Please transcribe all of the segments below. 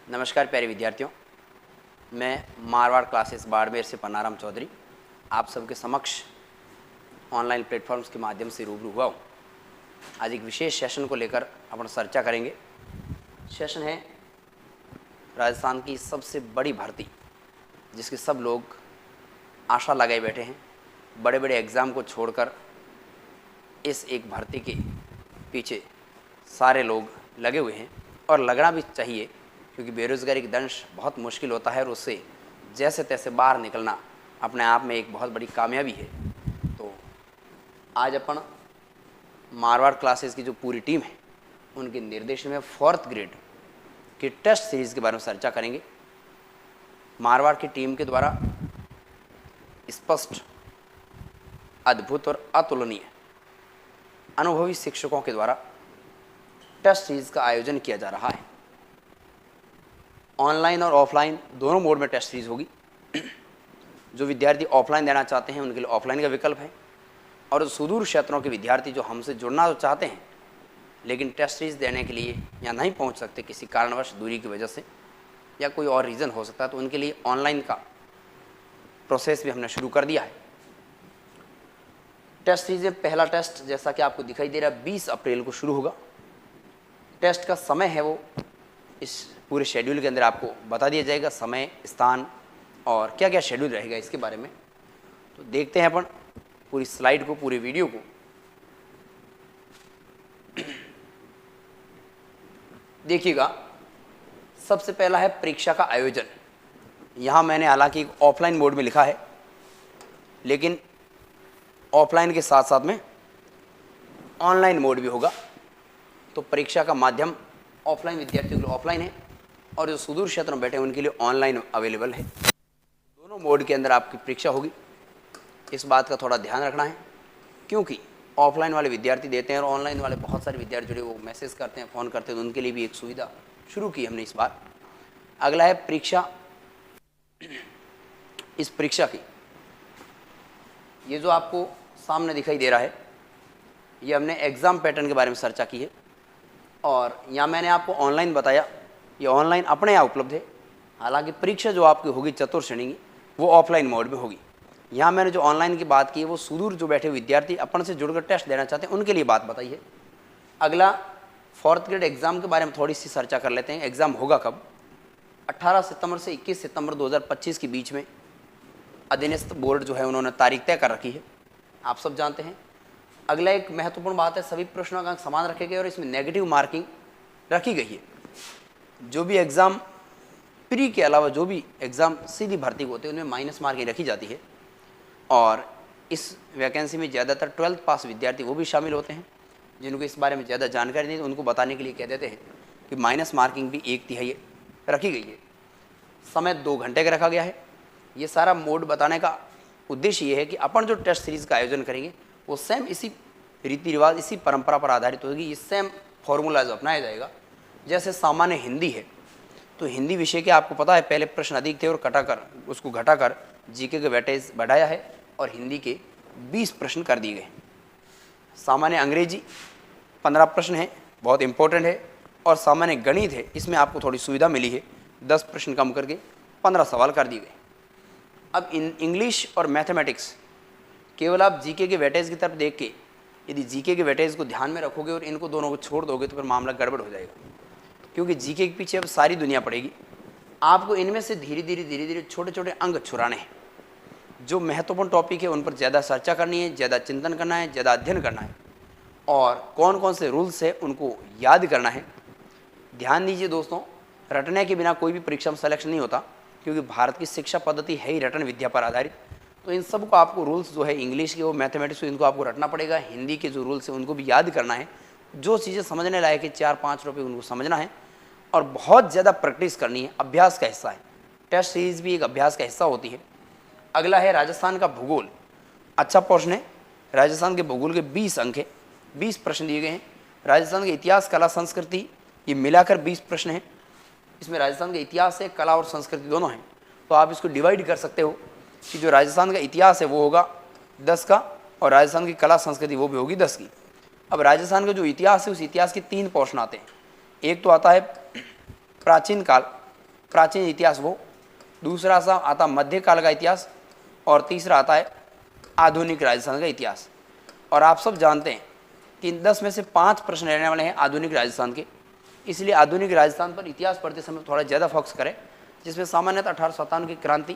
नमस्कार प्यारे विद्यार्थियों, मैं मारवाड़ क्लासेस बाड़मेर से पन्नाराम चौधरी आप सबके समक्ष ऑनलाइन प्लेटफॉर्म्स के माध्यम से रूबरू हुआ हूँ। आज एक विशेष सेशन को लेकर अपन चर्चा करेंगे। सेशन है राजस्थान की सबसे बड़ी भर्ती, जिसके सब लोग आशा लगाए बैठे हैं। बड़े बड़े एग्ज़ाम को छोड़कर इस एक भर्ती के पीछे सारे लोग लगे हुए हैं और लगना भी चाहिए, क्योंकि बेरोज़गारी का दंश बहुत मुश्किल होता है और उससे जैसे तैसे बाहर निकलना अपने आप में एक बहुत बड़ी कामयाबी है। तो आज अपन मारवाड़ क्लासेस की जो पूरी टीम है उनके निर्देशन में 4th ग्रेड की टेस्ट सीरीज़ के बारे में चर्चा करेंगे। मारवाड़ की टीम के द्वारा स्पष्ट, अद्भुत और अतुलनीय अनुभवी शिक्षकों के द्वारा टेस्ट सीरीज़ का आयोजन किया जा रहा है। ऑनलाइन और ऑफलाइन दोनों मोड में टेस्ट सीरीज़ होगी। जो विद्यार्थी ऑफलाइन देना चाहते हैं उनके लिए ऑफलाइन का विकल्प है, और सुदूर क्षेत्रों के विद्यार्थी जो हमसे जुड़ना तो चाहते हैं लेकिन टेस्ट सीरीज़ देने के लिए यहाँ नहीं पहुँच सकते किसी कारणवश, दूरी की वजह से या कोई और रीज़न हो सकता है, तो उनके लिए ऑनलाइन का प्रोसेस भी हमने शुरू कर दिया है। टेस्ट सीरीज़ में पहला टेस्ट जैसा कि आपको दिखाई दे रहा है 20 अप्रैल को शुरू होगा। टेस्ट का समय है वो इस पूरे शेड्यूल के अंदर आपको बता दिया जाएगा, समय, स्थान और क्या क्या शेड्यूल रहेगा इसके बारे में। तो देखते हैं अपन पूरी स्लाइड को, पूरी वीडियो को। देखिएगा, सबसे पहला है परीक्षा का आयोजन। यहाँ मैंने हालांकि एक ऑफलाइन मोड में लिखा है, लेकिन ऑफलाइन के साथ साथ में ऑनलाइन मोड भी होगा। तो परीक्षा का माध्यम ऑफलाइन विद्यार्थियों के लिए ऑफलाइन है और जो सुदूर क्षेत्र में बैठे हैं उनके लिए ऑनलाइन अवेलेबल है। दोनों मोड के अंदर आपकी परीक्षा होगी। इस बात का थोड़ा ध्यान रखना है, क्योंकि ऑफलाइन वाले विद्यार्थी देते हैं और ऑनलाइन वाले बहुत सारे विद्यार्थी जुड़े वो मैसेज करते हैं, फ़ोन करते हैं, तो उनके लिए भी एक सुविधा शुरू की हमने इस बार। अगला है परीक्षा। इस परीक्षा की ये जो आपको सामने दिखाई दे रहा है, ये हमने एग्ज़ाम पैटर्न के बारे में चर्चा की है, और यहाँ मैंने आपको ऑनलाइन बताया, ये ऑनलाइन अपने यहाँ उपलब्ध है। हालांकि परीक्षा जो आपकी होगी चतुर्थ श्रेणी की वो ऑफलाइन मोड में होगी। यहाँ मैंने जो ऑनलाइन की बात की है वो सुदूर जो बैठे विद्यार्थी अपन से जुड़कर टेस्ट देना चाहते हैं उनके लिए बात बताई है। अगला 4th ग्रेड एग्ज़ाम के बारे में थोड़ी सी चर्चा कर लेते हैं। एग्ज़ाम होगा कब? 18 सितंबर से 21 सितंबर 2025 के बीच में अधीनस्थ बोर्ड जो है उन्होंने तारीख तय कर रखी है, आप सब जानते हैं। अगला एक महत्वपूर्ण बात है, सभी प्रश्नों का अंक समान रखे गए और इसमें नेगेटिव मार्किंग रखी गई है। जो भी एग्ज़ाम प्री के अलावा जो भी एग्ज़ाम सीधी भर्ती होते हैं उनमें माइनस मार्किंग रखी जाती है, और इस वैकेंसी में ज़्यादातर 12th पास विद्यार्थी वो भी शामिल होते हैं जिनको इस बारे में ज़्यादा जानकारी नहीं, तो उनको बताने के लिए कह देते हैं कि माइनस मार्किंग भी 1/3 रखी गई है। समय 2 घंटे का रखा गया है। ये सारा मोड बताने का उद्देश्य ये है कि अपन जो टेस्ट सीरीज़ का आयोजन करेंगे वो सेम इसी रीति रिवाज, इसी परंपरा पर आधारित होगी। ये सेम फॉर्मूलाज अपनाया जाएगा। जैसे सामान्य हिंदी है, तो हिंदी विषय के आपको पता है पहले प्रश्न अधिक थे और उसको घटाकर जीके के वेटेज बढ़ाया है और हिंदी के 20 प्रश्न कर दिए गए। सामान्य अंग्रेजी 15 प्रश्न है, बहुत इंपॉर्टेंट है, और सामान्य गणित है, इसमें आपको थोड़ी सुविधा मिली है, 10 प्रश्न कम करके 15 सवाल कर दिए गए। अब इंग्लिश और मैथमेटिक्स केवल आप जीके के वेटेज की तरफ देख के यदि जीके के वेटेज को ध्यान में रखोगे और इनको दोनों को छोड़ दोगे तो फिर मामला गड़बड़ हो जाएगा, क्योंकि जीके के पीछे अब सारी दुनिया पड़ेगी। आपको इनमें से धीरे धीरे छोटे छोटे अंक छुड़ाने हैं। जो महत्वपूर्ण टॉपिक है उन पर ज़्यादा चर्चा करनी है, ज़्यादा चिंतन करना है, ज़्यादा अध्ययन करना है, और कौन कौन से रूल्स है उनको याद करना है। ध्यान दीजिए दोस्तों, रटने के बिना कोई भी परीक्षा में सिलेक्शन नहीं होता, क्योंकि भारत की शिक्षा पद्धति है ही रटन विद्या पर आधारित। तो इन सब को आपको रूल्स जो है इंग्लिश के, वो मैथमेटिक्स को, इनको आपको रटना पड़ेगा। हिंदी के जो रूल्स हैं उनको भी याद करना है। जो चीज़ें समझने लायक है 4-5 रुपये उनको समझना है, और बहुत ज़्यादा प्रैक्टिस करनी है। अभ्यास का हिस्सा है, टेस्ट सीरीज़ भी एक अभ्यास का हिस्सा होती है। अगला है राजस्थान का भूगोल। अच्छा प्रश्न है। राजस्थान के भूगोल के 20 अंक है, 20 प्रश्न दिए गए हैं। राजस्थान के इतिहास, कला, संस्कृति ये मिलाकर 20 प्रश्न हैं। इसमें राजस्थान का इतिहास है, कला और संस्कृति दोनों हैं। तो आप इसको डिवाइड कर सकते हो कि जो राजस्थान का इतिहास है वो होगा 10 का, और राजस्थान की कला संस्कृति वो भी होगी 10 की। अब राजस्थान का जो इतिहास है उस इतिहास के 3 पोर्शन आते हैं। एक तो आता है प्राचीन काल, प्राचीन इतिहास वो, दूसरा सा आता मध्यकाल का इतिहास, और तीसरा आता है आधुनिक राजस्थान का इतिहास। और आप सब जानते हैं कि इन 10 में से 5 प्रश्न रहने वाले हैं आधुनिक राजस्थान के, इसलिए आधुनिक राजस्थान पर इतिहास पढ़ते समय थोड़ा ज़्यादा फोकस करें, जिसमें सामान्यतः 1857 की क्रांति,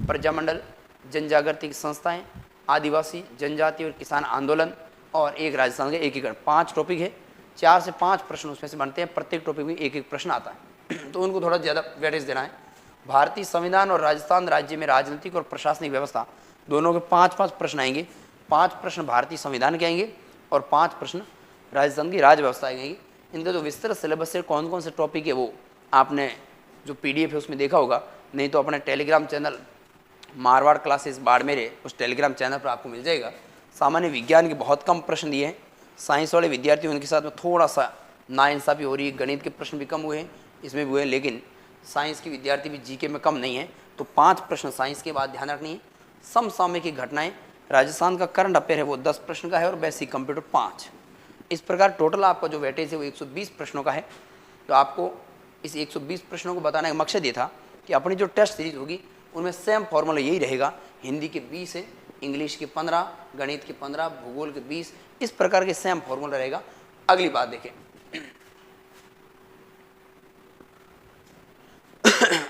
प्रजामंडल, जनजागृति की संस्थाएं, आदिवासी जनजाति और किसान आंदोलन, और एक राजस्थान के एकीकरण। 5 टॉपिक है, 4 से 5 प्रश्न उसमें से बनते हैं, प्रत्येक टॉपिक में एक एक प्रश्न आता है तो उनको थोड़ा ज़्यादा वेटेज देना है। भारतीय संविधान और राजस्थान राज्य में राजनीतिक और प्रशासनिक व्यवस्था दोनों के 5-5 प्रश्न आएंगे। 5 प्रश्न भारतीय संविधान के आएंगे और 5 प्रश्न राजस्थान की राज व्यवस्था आएंगी। इनका जो विस्तृत सिलेबस से कौन कौन से टॉपिक है वो आपने जो PDF है उसमें देखा होगा, नहीं तो अपने Telegram channel Marwar classes Barmer है, उस टेलीग्राम चैनल पर आपको मिल जाएगा। सामान्य विज्ञान के बहुत कम प्रश्न दिए हैं, साइंस वाले विद्यार्थी उनके साथ में थोड़ा सा नाइंसाफ़ी हो रही है, गणित के प्रश्न भी कम हुए हैं, इसमें भी हुए हैं, लेकिन साइंस के विद्यार्थी भी GK में कम नहीं है। तो 5 प्रश्न साइंस के बाद ध्यान रखनी है। समसामयिक घटनाएं, राजस्थान का करंट अफेयर है वो 10 प्रश्न का है और बेसिक कंप्यूटर 5। इस प्रकार टोटल आपका जो वेटेज है वो 120 प्रश्नों का है। तो आपको इस 120 प्रश्नों को बताने का मकसद ये था कि अपनी जो टेस्ट सीरीज होगी उनमें सेम फॉर्मूला यही रहेगा। हिंदी के 20 है, इंग्लिश के 15, गणित के 15, भूगोल के 20, इस प्रकार के सेम फॉर्मूला रहेगा। अगली बात देखें,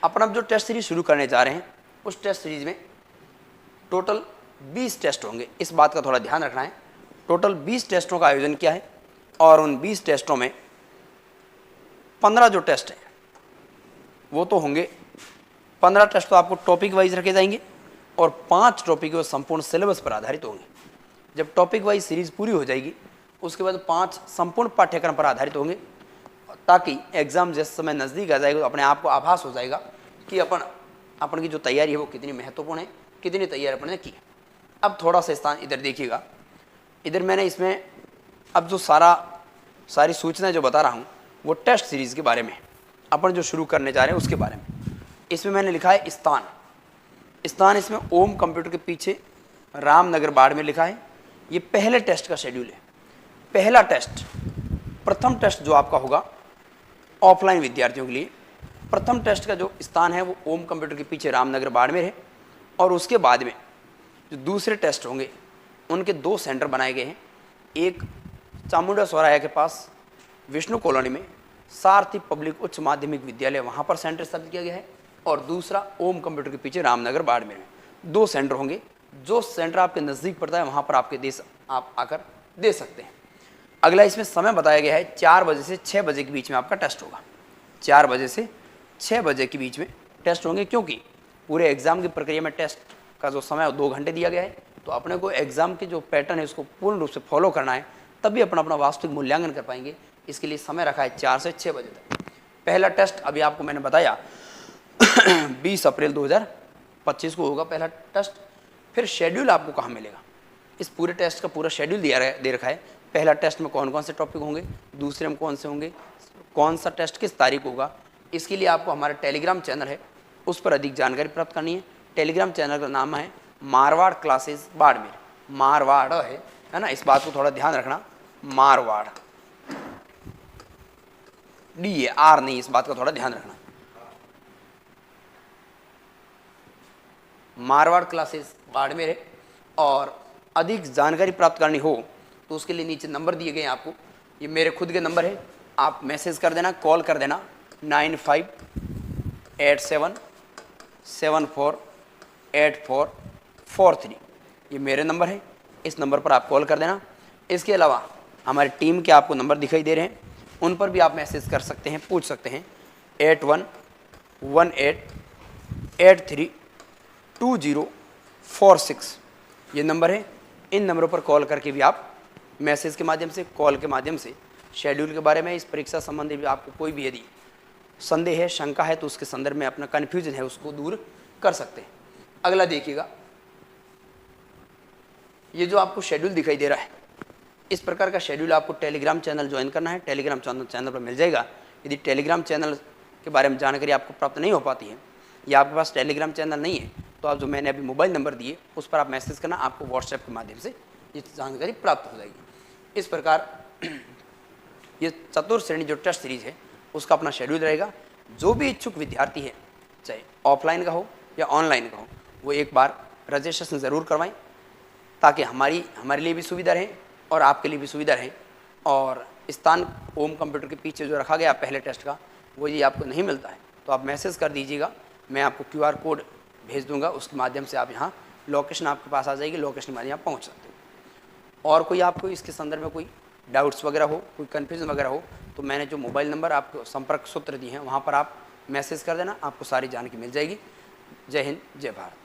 अपन अब जो टेस्ट सीरीज शुरू करने जा रहे हैं उस टेस्ट सीरीज में टोटल 20 टेस्ट होंगे। इस बात का थोड़ा ध्यान रखना है। टोटल 20 टेस्टों का आयोजन किया है और उन 20 टेस्टों में 15 जो टेस्ट हैं वो तो होंगे, 15 टेस्ट तो आपको टॉपिक वाइज रखे जाएंगे और 5 टॉपिक वो संपूर्ण सिलेबस पर आधारित होंगे। जब टॉपिक वाइज सीरीज पूरी हो जाएगी उसके बाद 5 संपूर्ण पाठ्यक्रम पर आधारित होंगे, ताकि एग्जाम जिस समय नज़दीक आ जाएगा तो अपने आप को आभास हो जाएगा कि अपन की जो तैयारी है वो कितनी महत्वपूर्ण है, कितनी तैयारी अपन ने की। अब थोड़ा सा स्थान इधर देखिएगा, इधर मैंने इसमें अब जो सारी सूचनाएं जो बता रहा हूँ वो टेस्ट सीरीज़ के बारे में, अपन जो शुरू करने जा रहे हैं उसके बारे में। इसमें मैंने लिखा है स्थान इसमें ओम कंप्यूटर के पीछे रामनगर बाड़ में लिखा है। ये पहले टेस्ट का शेड्यूल है। पहला टेस्ट, प्रथम टेस्ट जो आपका होगा ऑफलाइन विद्यार्थियों के लिए, प्रथम टेस्ट का जो स्थान है वो ओम कंप्यूटर के पीछे रामनगर बाड़मेर है। और उसके बाद में जो दूसरे टेस्ट होंगे उनके 2 सेंटर बनाए गए हैं। एक चामुंडा चौराहे के पास विष्णु कॉलोनी में सारथी पब्लिक उच्च माध्यमिक विद्यालय, वहाँ पर सेंटर स्थापित किया गया है, और दूसरा ओम कंप्यूटर के पीछे रामनगर बाड़मेर में। 2 सेंटर होंगे। जो सेंटर आपके नज़दीक पड़ता है वहाँ पर आप आकर दे सकते हैं। अगला इसमें समय बताया गया है 4 बजे से 6 बजे के बीच में आपका टेस्ट होगा। 4 बजे से 6 बजे के बीच में टेस्ट होंगे, क्योंकि पूरे एग्ज़ाम की प्रक्रिया में टेस्ट का जो समय है 2 घंटे दिया गया है। तो अपने को एग्ज़ाम के जो पैटर्न है उसको पूर्ण रूप से फॉलो करना है, तभी अपना वास्तविक मूल्यांकन कर पाएंगे। इसके लिए समय रखा है 4 से 6 बजे तक। पहला टेस्ट अभी आपको मैंने बताया 20 अप्रैल 2025 को होगा पहला टेस्ट। फिर शेड्यूल आपको कहाँ मिलेगा? इस पूरे टेस्ट का पूरा शेड्यूल दे रखा है। पहला टेस्ट में कौन कौन से टॉपिक होंगे, दूसरे में कौन से होंगे, कौन सा टेस्ट किस तारीख होगा। इसके लिए आपको हमारा टेलीग्राम चैनल है उस पर अधिक जानकारी प्राप्त करनी है। टेलीग्राम चैनल का नाम है मारवाड़ क्लासेस बाड़मेर। मारवाड़ है ना, इस बात को थोड़ा ध्यान रखना। मारवाड़ डी है, आर नहीं, इस बात का थोड़ा ध्यान रखना। मारवाड़ क्लासेस बाड़मेर है। और अधिक जानकारी प्राप्त करनी हो तो उसके लिए नीचे नंबर दिए गए हैं आपको, ये मेरे खुद के नंबर है, आप मैसेज कर देना, कॉल कर देना 9587474843। ये मेरे नंबर है, इस नंबर पर आप कॉल कर देना। इसके अलावा हमारी टीम के आपको नंबर दिखाई दे रहे हैं, उन पर भी आप मैसेज कर सकते हैं, पूछ सकते हैं। 8118832046 ये नंबर है। इन नंबरों पर कॉल करके भी आप मैसेज के माध्यम से, कॉल के माध्यम से शेड्यूल के बारे में, इस परीक्षा संबंधी भी आपको कोई भी यदि संदेह है, शंका है, तो उसके संदर्भ में अपना कन्फ्यूजन है उसको दूर कर सकते हैं। अगला देखिएगा, ये जो आपको शेड्यूल दिखाई दे रहा है, इस प्रकार का शेड्यूल आपको टेलीग्राम चैनल ज्वाइन करना है। टेलीग्राम चैनल पर मिल जाएगा। यदि टेलीग्राम चैनल के बारे में जानकारी आपको प्राप्त नहीं हो पाती है या आपके पास टेलीग्राम चैनल नहीं है, तो आप जो मैंने अभी मोबाइल नंबर दिए उस पर आप मैसेज करना, आपको व्हाट्सएप के माध्यम से ये जानकारी प्राप्त हो जाएगी। इस प्रकार ये चतुर्थ श्रेणी जो टेस्ट सीरीज है उसका अपना शेड्यूल रहेगा। जो भी इच्छुक विद्यार्थी है, चाहे ऑफलाइन का हो या ऑनलाइन का हो, वो एक बार रजिस्ट्रेशन ज़रूर करवाएं, ताकि हमारे लिए भी सुविधा रहे और आपके लिए भी सुविधा रहे। और स्थान ओम कंप्यूटर के पीछे जो रखा गया पहले टेस्ट का, वो ये आपको नहीं मिलता है तो आप मैसेज कर दीजिएगा, मैं आपको QR कोड भेज दूंगा, उसके माध्यम से आप यहाँ लोकेशन आपके पास आ जाएगी, लोकेशन माध्यम आप पहुँच सकते हो। और कोई आपको इसके संदर्भ में कोई डाउट्स वगैरह हो, कोई कन्फ्यूजन वगैरह हो, तो मैंने जो मोबाइल नंबर आपको संपर्क सूत्र दिए हैं वहाँ पर आप मैसेज कर देना, आपको सारी जानकारी मिल जाएगी। जय हिंद, जय भारत।